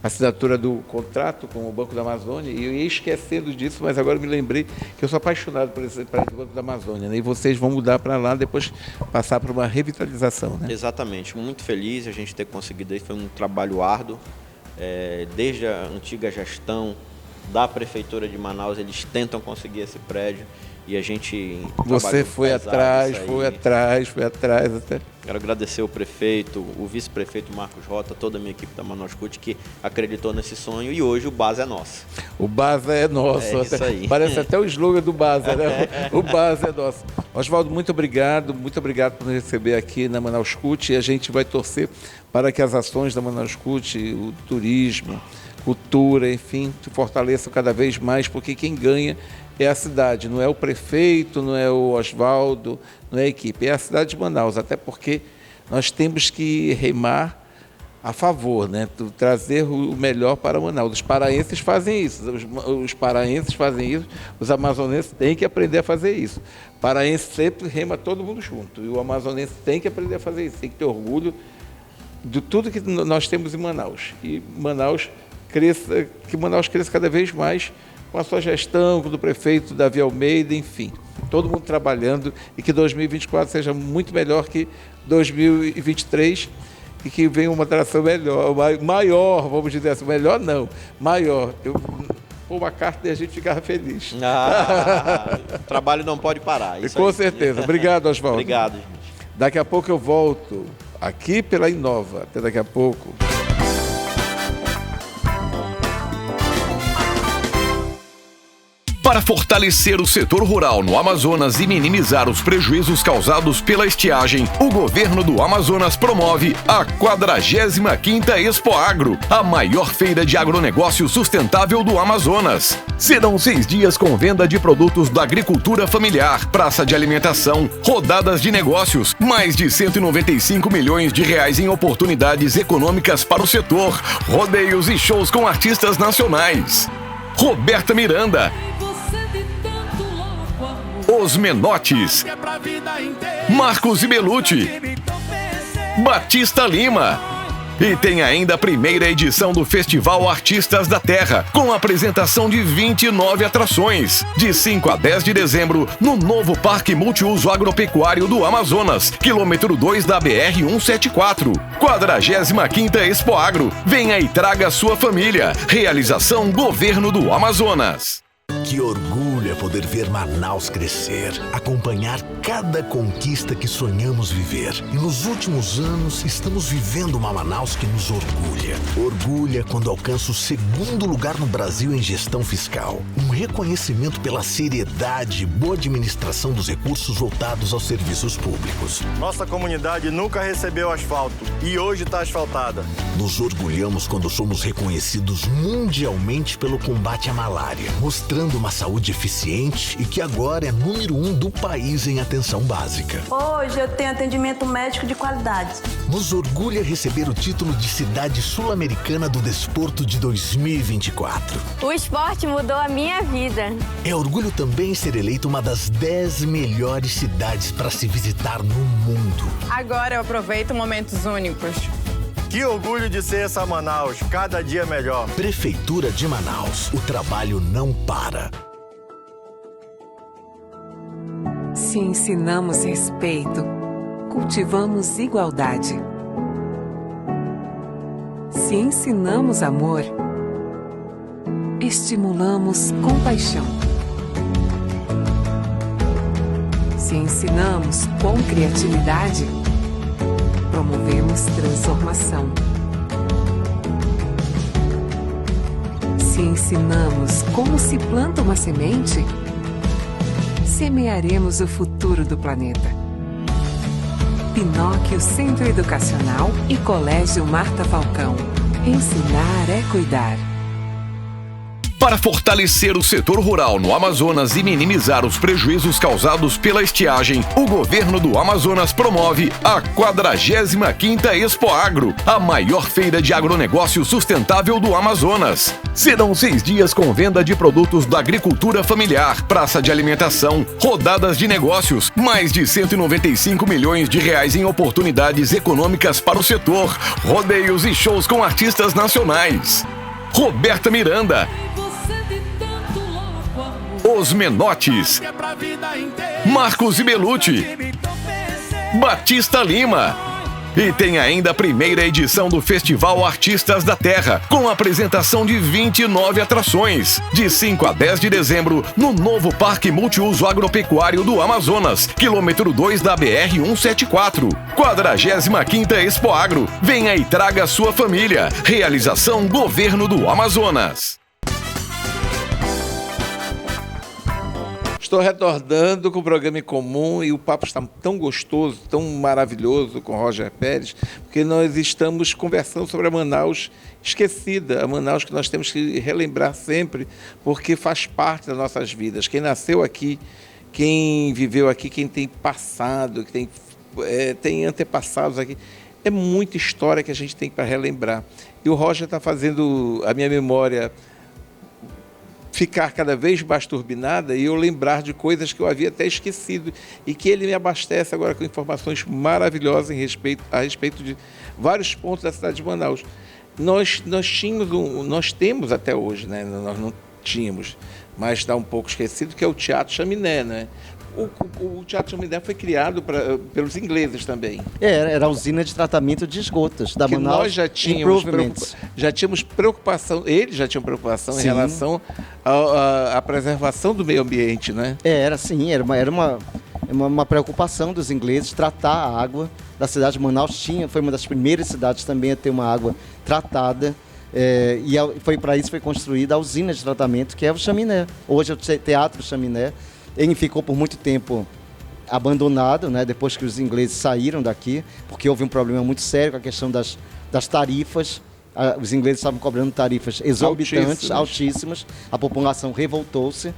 a assinatura do contrato com o Banco da Amazônia, e eu ia esquecendo disso, mas agora me lembrei que eu sou apaixonado por esse Banco da Amazônia, né? E vocês vão mudar para lá, depois passar por uma revitalização, né? Exatamente, muito feliz a gente ter conseguido isso, foi um trabalho árduo, desde a antiga gestão da Prefeitura de Manaus, eles tentam conseguir esse prédio e a gente... Você foi atrás até... Quero agradecer o prefeito, o vice-prefeito Marcos Rota, toda a minha equipe da Manaus CUT que acreditou nesse sonho e hoje o BASA é nosso. O BASA é nosso. Isso aí. Parece até o slogan do BASA, né? O BASA é nosso. Oswaldo, muito obrigado por nos receber aqui na Manaus CUT, e a gente vai torcer para que as ações da Manaus CUT, o turismo, cultura, enfim, se fortaleçam cada vez mais, porque quem ganha é a cidade, não é o prefeito, não é o Oswaldo, não é a equipe, é a cidade de Manaus, até porque nós temos que remar a favor, né? Trazer o melhor para Manaus. Os paraenses fazem isso, os paraenses fazem isso, os amazonenses têm que aprender a fazer isso. O paraense sempre rema todo mundo junto, e o amazonense tem que aprender a fazer isso, tem que ter orgulho de tudo que nós temos em Manaus. E que Manaus cresça cada vez mais com a sua gestão, com o do prefeito Davi Almeida, enfim, todo mundo trabalhando, e que 2024 seja muito melhor que 2023 e que venha uma atração maior, vamos dizer assim, melhor não, maior. Por uma carta e a gente ficava feliz. O trabalho não pode parar. Isso com aí. certeza. Obrigado, Oswaldo. Obrigado, gente. Daqui a pouco eu volto aqui pela Inova. Até daqui a pouco. Para fortalecer o setor rural no Amazonas e minimizar os prejuízos causados pela estiagem, o governo do Amazonas promove a 45ª Expo Agro, a maior feira de agronegócio sustentável do Amazonas. Serão 6 dias com venda de produtos da agricultura familiar, praça de alimentação, rodadas de negócios, mais de 195 milhões de reais em oportunidades econômicas para o setor, rodeios e shows com artistas nacionais. Roberta Miranda, Os Menotes, Marcos Ibelucci, Batista Lima. E tem ainda a primeira edição do Festival Artistas da Terra, com apresentação de 29 atrações, de 5 a 10 de dezembro, no novo Parque Multiuso Agropecuário do Amazonas, quilômetro 2 da BR-174. 45ª Expo Agro. Venha e traga sua família. Realização Governo do Amazonas. Que orgulho é poder ver Manaus crescer, acompanhar cada conquista que sonhamos viver. E nos últimos anos, estamos vivendo uma Manaus que nos orgulha. Orgulha quando alcança o 2º lugar no Brasil em gestão fiscal. Um reconhecimento pela seriedade e boa administração dos recursos voltados aos serviços públicos. Nossa comunidade nunca recebeu asfalto e hoje está asfaltada. Nos orgulhamos quando somos reconhecidos mundialmente pelo combate à malária, mostrando uma saúde eficiente e que agora é número 1 do país em atenção básica. Hoje eu tenho atendimento médico de qualidade. Nos orgulha receber o título de Cidade Sul-Americana do Desporto de 2024. O esporte mudou a minha vida. É orgulho também ser eleito uma das 10 melhores cidades para se visitar no mundo. Agora eu aproveito momentos únicos. Que orgulho de ser essa Manaus, cada dia melhor. Prefeitura de Manaus, o trabalho não para. Se ensinamos respeito, cultivamos igualdade. Se ensinamos amor, estimulamos compaixão. Se ensinamos com criatividade, promovemos transformação. Se ensinamos como se planta uma semente, semearemos o futuro do planeta. Pinóquio Centro Educacional e Colégio Marta Falcão. Ensinar é cuidar. Para fortalecer o setor rural no Amazonas e minimizar os prejuízos causados pela estiagem, o governo do Amazonas promove a 45ª Expo Agro, a maior feira de agronegócio sustentável do Amazonas. Serão 6 dias com venda de produtos da agricultura familiar, praça de alimentação, rodadas de negócios, mais de 195 milhões de reais em oportunidades econômicas para o setor, rodeios e shows com artistas nacionais. Roberta Miranda, Os Menotes, Marcos Ibelucci, Batista Lima. E tem ainda a primeira edição do Festival Artistas da Terra, com apresentação de 29 atrações, de 5 a 10 de dezembro, no novo Parque Multiuso Agropecuário do Amazonas, quilômetro 2 da BR-174. 45ª Expo Agro. Venha e traga a sua família. Realização Governo do Amazonas. Estou retornando com o programa em comum e o papo está tão gostoso, tão maravilhoso com o Roger Pérez, porque nós estamos conversando sobre a Manaus esquecida, a Manaus que nós temos que relembrar sempre, porque faz parte das nossas vidas. Quem nasceu aqui, quem viveu aqui, quem tem passado, que tem antepassados aqui, é muita história que a gente tem para relembrar. E o Roger está fazendo a minha memória ficar cada vez mais turbinada e eu lembrar de coisas que eu havia até esquecido e que ele me abastece agora com informações maravilhosas a respeito de vários pontos da cidade de Manaus. Nós temos até hoje, né? Nós não tínhamos, mas está um pouco esquecido, que é o Teatro Chaminé, né? O Teatro Chaminé foi criado pelos ingleses também. Era a usina de tratamento de esgotos da Manaus. Nós já tínhamos preocupação, eles já tinham preocupação Sim. em relação à preservação do meio ambiente, né? Era uma preocupação dos ingleses tratar a água da cidade de Manaus. Foi uma das primeiras cidades também a ter uma água tratada. E para isso foi construída a usina de tratamento, que é o Chaminé. Hoje é o Teatro Chaminé. Ele ficou por muito tempo abandonado, né, depois que os ingleses saíram daqui, porque houve um problema muito sério com a questão das tarifas. Os ingleses estavam cobrando tarifas exorbitantes, altíssimas. A população revoltou-se.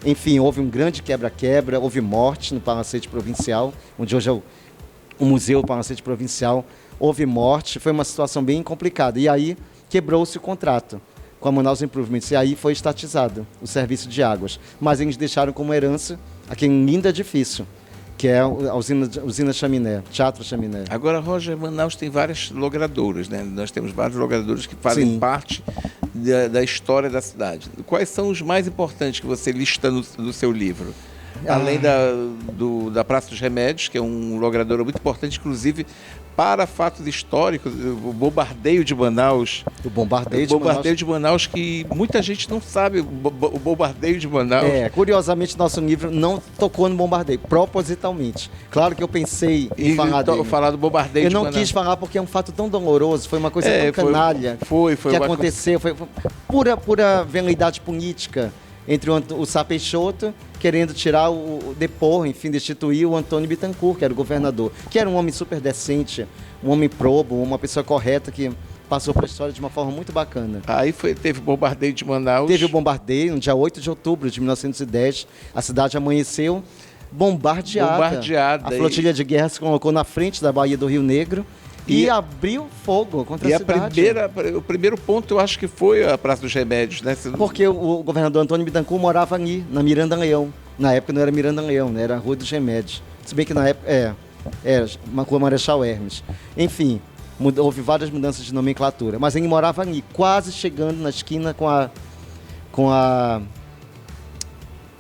Enfim, houve um grande quebra-quebra, houve morte no Palacete Provincial, onde hoje é o Museu Palacete Provincial. Houve morte, foi uma situação bem complicada. E aí quebrou-se o contrato com a Manaus Improvements, e aí foi estatizado o serviço de águas. Mas eles deixaram como herança aquele lindo edifício, que é a usina Chaminé, Teatro Chaminé. Agora, Roger, Manaus tem várias logradoras, né? Nós temos vários logradores que fazem Sim. parte da história da cidade. Quais são os mais importantes que você lista no seu livro? Além da Praça dos Remédios, que é um logrador muito importante, inclusive para fatos históricos, o bombardeio de Manaus. O bombardeio de Manaus, que muita gente não sabe, o bombardeio de Manaus. Curiosamente, nosso livro não tocou no bombardeio, propositalmente. Claro que eu pensei em falar do bombardeio de Manaus. Eu não quis falar porque é um fato tão doloroso, foi uma coisa tão canalha que aconteceu. Foi pura velidade política entre o Sá Peixoto querendo tirar destituir o Antônio Bittencourt, que era o governador, que era um homem super decente, um homem probo, uma pessoa correta que passou para a história de uma forma muito bacana. Aí teve o bombardeio de Manaus. Teve o bombardeio no dia 8 de outubro de 1910, a cidade amanheceu bombardeada. A flotilha de guerra se colocou na frente da Baía do Rio Negro e abriu fogo contra a cidade. O primeiro ponto, eu acho que foi a Praça dos Remédios, né? Porque o governador Antônio Bittencourt morava ali, na Miranda Leão. Na época não era Miranda Leão, né? Era a Rua dos Remédios. Se bem que na época era uma Rua Marechal Hermes. Enfim, houve várias mudanças de nomenclatura. Mas ele morava ali, quase chegando na esquina com a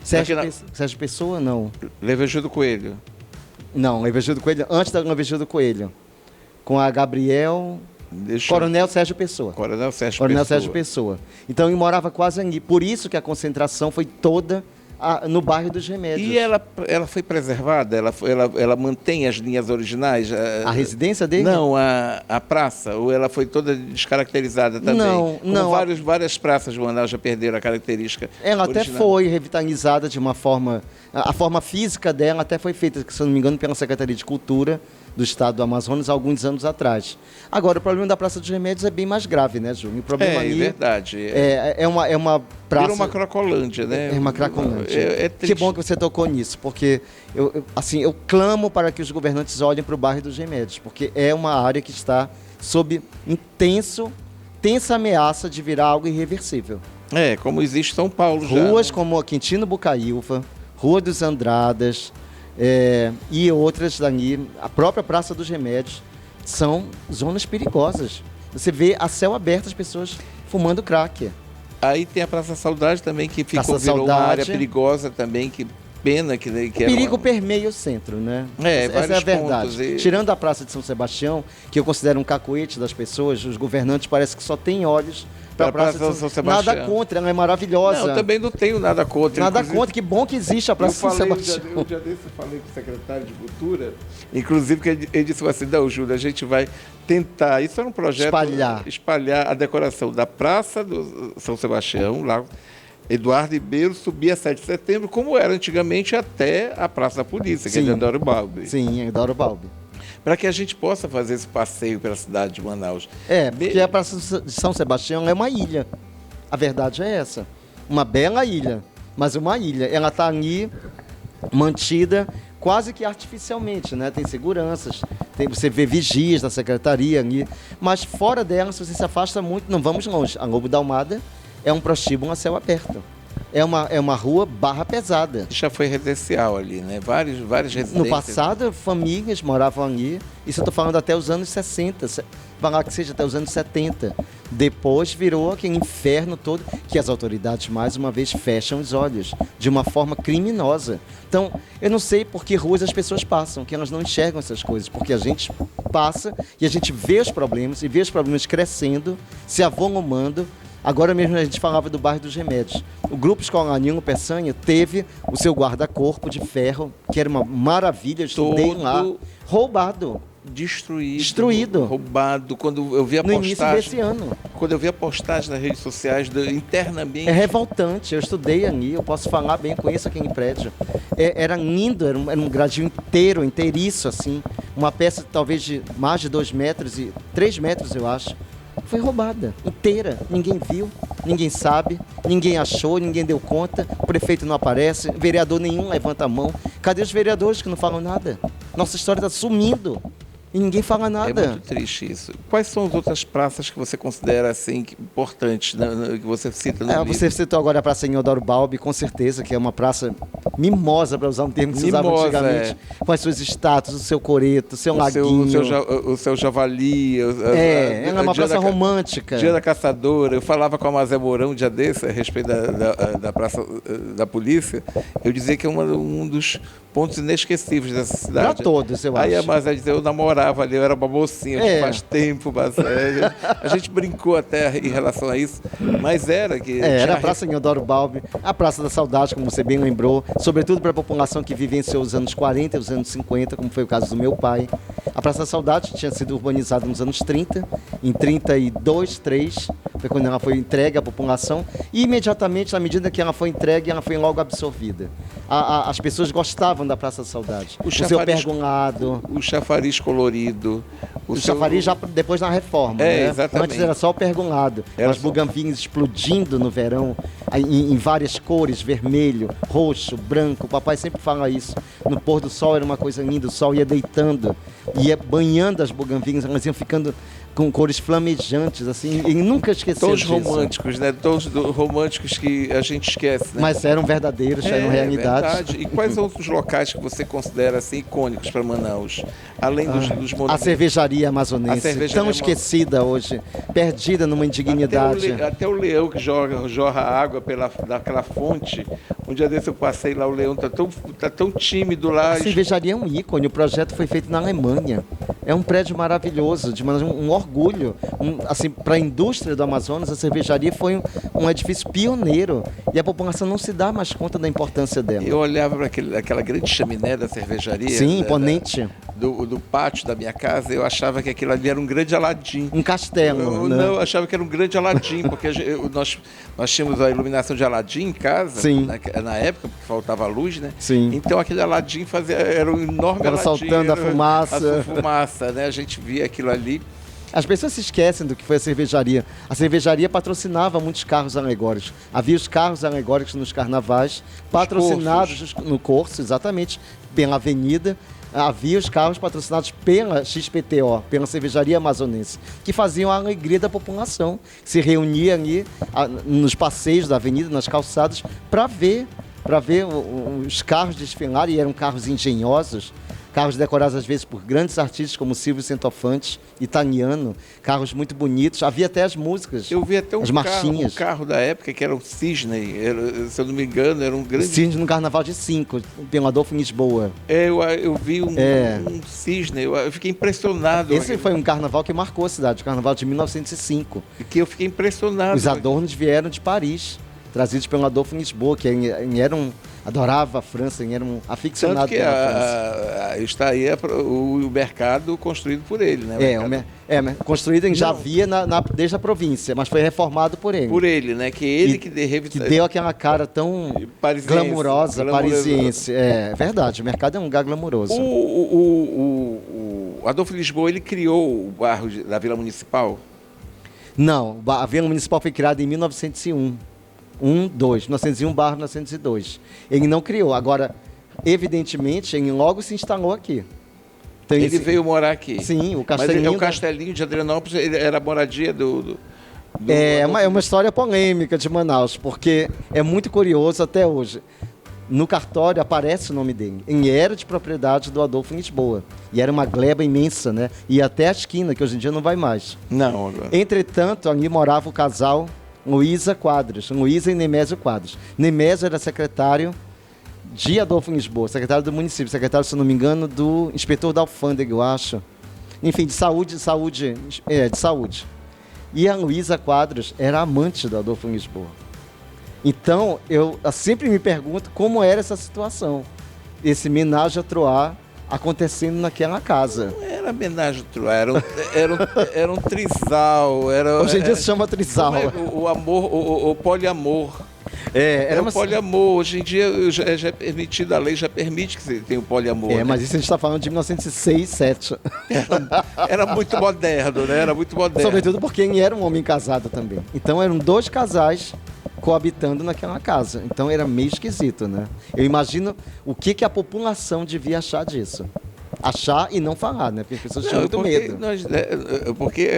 Sérgio Pessoa, não. Leveju do Coelho. Não, Leveju do Coelho, antes da Leveju do Coelho. Com a Gabriel... Coronel Sérgio Pessoa. Coronel Sérgio Pessoa. Então ele morava quase ali. Por isso que a concentração foi toda no bairro dos Remédios. E ela foi preservada? Ela mantém as linhas originais? A residência dele? Não, a praça. Ou ela foi toda descaracterizada também? Não. Várias praças de Manaus já perderam a característica Ela original. Até foi revitalizada de uma forma... A forma física dela até foi feita, se eu não me engano, pela Secretaria de Cultura do estado do Amazonas há alguns anos atrás. Agora, o problema da Praça dos Remédios é bem mais grave, né, Júnior? O problema ali verdade. é uma praça... Virou uma Cracolândia, né? É uma Cracolândia. É que bom que você tocou nisso, porque eu clamo para que os governantes olhem para o bairro dos Remédios, porque é uma área que está sob tensa ameaça de virar algo irreversível. Como existe São Paulo já. Ruas como a Quintino Bocaiúva, Rua dos Andradas e outras dali, a própria Praça dos Remédios, são zonas perigosas. Você vê a céu aberto as pessoas fumando crack. Aí tem a Praça Saudade também, que virou uma área perigosa também, que pena que o perigo permeia o centro, né? Essa é a verdade. Tirando a Praça de São Sebastião, que eu considero um cacoete das pessoas, os governantes parecem que só têm olhos para a Praça de São Sebastião. Nada contra, ela é maravilhosa. Não, eu também não tenho nada contra. Nada contra, que bom que existe a Praça de São Sebastião. Um dia desse eu falei com o secretário de Cultura, inclusive que ele disse assim, não, Júlio, a gente vai tentar, isso era um projeto... Espalhar a decoração da Praça do São Sebastião, lá, Eduardo Ribeiro, subir a 7 de setembro, como era antigamente, até a Praça da Polícia, que é de Eudoro Balbi. Sim, Eudoro Balbi. Para que a gente possa fazer esse passeio pela cidade de Manaus. Porque a Praça de São Sebastião é uma ilha. A verdade é essa. Uma bela ilha, mas uma ilha. Ela está ali mantida quase que artificialmente, né? Tem seguranças, você vê vigias da secretaria ali, mas fora dela, se você se afasta muito, não vamos longe. A Lobo da Almada é um prostíbulo a céu aberto. É uma rua barra pesada. Já foi residencial ali, né? Várias residências. No passado, famílias moravam ali. Isso eu estou falando até os anos 60. Vai lá que seja até os anos 70. Depois virou aquele inferno todo que as autoridades, mais uma vez, fecham os olhos de uma forma criminosa. Então, eu não sei por que ruas as pessoas passam, que elas não enxergam essas coisas. Porque a gente passa e a gente vê os problemas, e vê os problemas crescendo, se avolumando. Agora mesmo a gente falava do bairro dos Remédios. O Grupo Escolar Nilo Peçanha teve o seu guarda-corpo de ferro, que era uma maravilha, eu estudei lá, roubado. Destruído. Roubado. Quando eu vi a postagem... No início desse ano. Quando eu vi a postagem nas redes sociais, internamente... É revoltante. Eu estudei ali, eu posso falar bem, conheço aquele prédio. Era lindo, era um gradil inteiriço, assim. Uma peça talvez de mais de 2 metros e 3 metros, eu acho. Foi roubada, inteira. Ninguém viu, ninguém sabe, ninguém achou, ninguém deu conta. O prefeito não aparece, vereador nenhum levanta a mão. Cadê os vereadores que não falam nada? Nossa história está sumindo e ninguém fala nada. É muito triste isso. Quais são as outras praças que você considera assim importantes, que você cita no livro? Você citou agora a Praça Eudoro Balbi, com certeza, que é uma praça mimosa, para usar um termo que se usava antigamente, com as suas estátuas, o seu coreto, o seu laguinho. O seu javali. Ela é uma praça romântica. Dia da Caçadora. Eu falava com a Mazé Mourão um dia desse, a respeito da Praça da Polícia. Eu dizia que é um dos pontos inesquecíveis dessa cidade. Para todos, eu acho. Aí a Mazé dizia, eu namorava ali, eu era uma mocinha, faz tempo, Mazé. A gente brincou até em relação a isso, mas era que... Era a Praça Eudoro Balbi, a Praça da Saudade, como você bem lembrou, sobretudo para a população que vivenciou os anos 40 e os anos 50, como foi o caso do meu pai. A Praça da Saudade tinha sido urbanizada nos anos 30, em 32, 3, foi quando ela foi entregue à população, e imediatamente, na medida que ela foi entregue, ela foi logo absorvida. As pessoas gostavam da Praça da Saudade. O seu pergolado. O chafariz colorido. O chafariz já depois da reforma, né? Exatamente. Antes era só o pergolado. As buganvinhas explodindo no verão, em várias cores, vermelho, roxo, branco. O papai sempre fala isso. No pôr do sol era uma coisa linda, o sol ia deitando, ia banhando as buganvinhas, elas iam ficando com cores flamejantes, assim, e nunca esqueceu disso. Tons românticos, né? Tons românticos que a gente esquece, né? Mas eram verdadeiros, eram realidades. Verdade. E quais são os locais que você considera, assim, icônicos para Manaus? Além dos monumentos. A cervejaria amazonense, tão esquecida hoje, perdida numa indignidade. Até o leão que jorra água daquela fonte. Um dia desse eu passei lá, o leão tá tão tímido lá. A cervejaria é um ícone, o projeto foi feito na Alemanha. É um prédio maravilhoso, de um orgulho. Assim, para a indústria do Amazonas, a cervejaria foi um edifício pioneiro. E a população não se dá mais conta da importância dela. Eu olhava para aquela grande chaminé da cervejaria. Sim, imponente. do pátio da minha casa, eu achava que aquilo ali era um grande Aladim. Um castelo, né? Não, eu achava que era um grande Aladim, porque nós tínhamos a iluminação de Aladim em casa, Sim. na época, porque faltava luz, né? Sim. Então aquele Aladim era um enorme Era Aladim. soltando a fumaça. A fumaça, né? A gente via aquilo ali. As pessoas se esquecem do que foi a cervejaria. A cervejaria patrocinava muitos carros alegóricos. Havia os carros alegóricos nos carnavais, patrocinados no curso, exatamente, pela avenida. Havia os carros patrocinados pela XPTO, pela Cervejaria Amazonense, que faziam a alegria da população. Se reunia ali nos passeios da avenida, nas calçadas, para ver os carros desfilar, e eram carros engenhosos, carros decorados às vezes por grandes artistas como Silvio Centofantes, italiano, carros muito bonitos. Havia até as músicas, eu vi até as marchinhas. Um carro da época que era o Cisne, se eu não me engano, era um grande... Cisne no Carnaval de 5, pelo Adolfo em Lisboa. Eu vi um Cisne, eu fiquei impressionado. Esse foi um carnaval que marcou a cidade, o Carnaval de 1905. Que eu fiquei impressionado. Os adornos vieram de Paris, trazidos pelo Adolfo em Lisboa, que adorava a França, era um aficionado pela França. Está aí o mercado construído por ele, né? Construído em Javia desde a província, mas foi reformado por ele. Por ele, né? Que deu aquela cara tão glamurosa, parisiense. É verdade, o mercado é um lugar glamuroso. O Adolfo Lisboa, ele criou o bairro da Vila Municipal? Não, a Vila Municipal foi criada em 1901. 1901/1902. Ele não criou. Agora, evidentemente, ele logo se instalou aqui. Então, ele veio morar aqui. Sim, o Castelinho. Mas o Castelinho de Adrianópolis era a moradia do é uma história polêmica de Manaus, porque é muito curioso até hoje. No cartório aparece o nome dele. Ele era de propriedade do Adolfo em Lisboa. E era uma gleba imensa, né? E até a esquina, que hoje em dia não vai mais. Não. Entretanto, ali morava o casal Luísa Quadros, Luísa e Nemésio Quadros. Nemésio era secretário de Adolfo em Lisboa, secretário do município, secretário, se não me engano, do inspetor da alfândega, eu acho. Enfim, de saúde. E a Luísa Quadros era amante do Adolfo em Lisboa. Então, eu sempre me pergunto como era essa situação. Esse ménage à trois acontecendo naquela casa. Não era ménage à trois, era um trisal. Hoje em dia se chama trisal. O amor, o poliamor. Era o poliamor. Hoje em dia já é permitido, a lei já permite que você tenha o poliamor. Né? Mas isso a gente está falando de 1906, 7. Era muito moderno, né? Era muito moderno. Sobretudo porque ele era um homem casado também. Então eram 2 casais coabitando naquela casa. Então era meio esquisito, né? Eu imagino o que a população devia achar disso. Achar e não falar, né? Porque as pessoas tinham muito medo. Porque,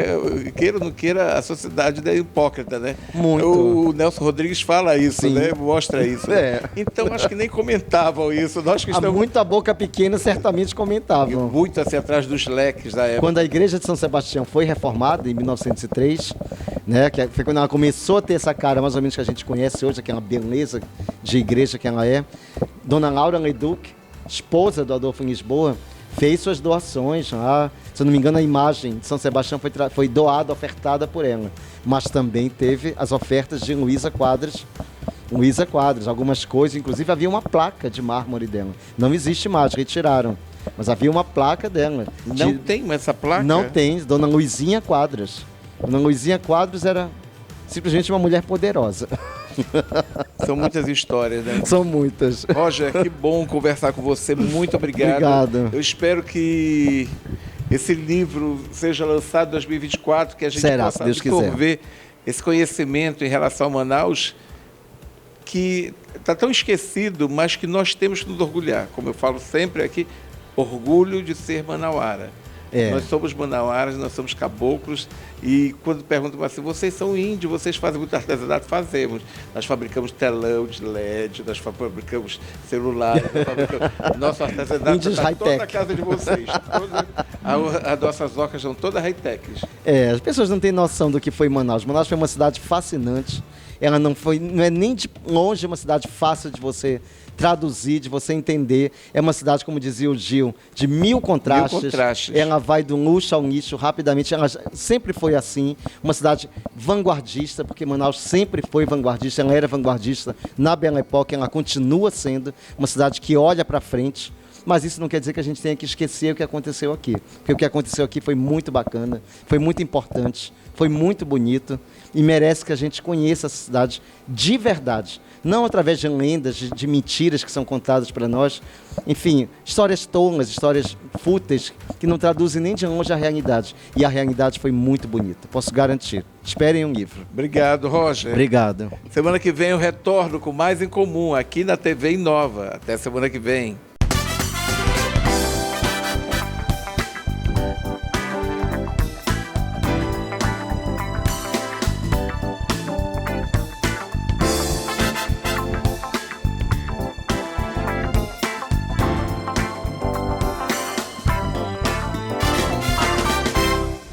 queira ou não queira, a sociedade é hipócrita, né? Muito. O Nelson Rodrigues fala isso, Sim. né? Mostra isso. Né? Então, acho que nem comentavam isso. Nós que estamos... Muita boca pequena certamente comentavam. E muito assim, atrás dos leques da época. Quando a igreja de São Sebastião foi reformada, em 1903, né? Que foi quando ela começou a ter essa cara, mais ou menos, que a gente conhece hoje, aquela beleza de igreja que ela é. Dona Laura Leduc, esposa do Adolfo em Lisboa, fez suas doações. Se eu não me engano, a imagem de São Sebastião foi doada, ofertada por ela. Mas também teve as ofertas de Luísa Quadros, algumas coisas. Inclusive, havia uma placa de mármore dela. Não existe mais, retiraram. Mas havia uma placa dela. Não tem essa placa? Não tem, Dona Luizinha Quadros. Dona Luizinha Quadros era simplesmente uma mulher poderosa. São muitas histórias, né? São muitas. Roger, que bom conversar com você. Muito obrigado. Obrigado. Eu espero que esse livro seja lançado em 2024, que a gente possa absorver esse conhecimento em relação a Manaus, que está tão esquecido, mas que nós temos que nos orgulhar. Como eu falo sempre aqui, orgulho de ser manauara. Nós somos manauaras, nós somos caboclos, e quando perguntam assim, vocês são índios, vocês fazem muito artesanato? Fazemos. Nós fabricamos telão de LED, nós fabricamos celular, nosso artesanato está toda a casa de vocês. As nossas ocas são todas high-techs. As pessoas não têm noção do que foi Manaus. Manaus foi uma cidade fascinante. Ela não é nem de longe uma cidade fácil de você traduzir, de você entender. É uma cidade, como dizia o Gil, de mil contrastes. Ela vai do luxo ao nicho rapidamente. Ela sempre foi assim. Uma cidade vanguardista, porque Manaus sempre foi vanguardista. Ela era vanguardista na Belle Époque. Ela continua sendo uma cidade que olha para frente. mas isso não quer dizer que a gente tenha que esquecer o que aconteceu aqui. Porque o que aconteceu aqui foi muito bacana, foi muito importante, foi muito bonito e merece que a gente conheça essa cidade de verdade. Não através de lendas, de mentiras que são contadas para nós. Enfim, histórias tolas, histórias fúteis, que não traduzem nem de longe a realidade. E a realidade foi muito bonita, posso garantir. Esperem um livro. Obrigado, Roger. Obrigado. Semana que vem eu retorno com mais em comum aqui na TV Inova. Até semana que vem.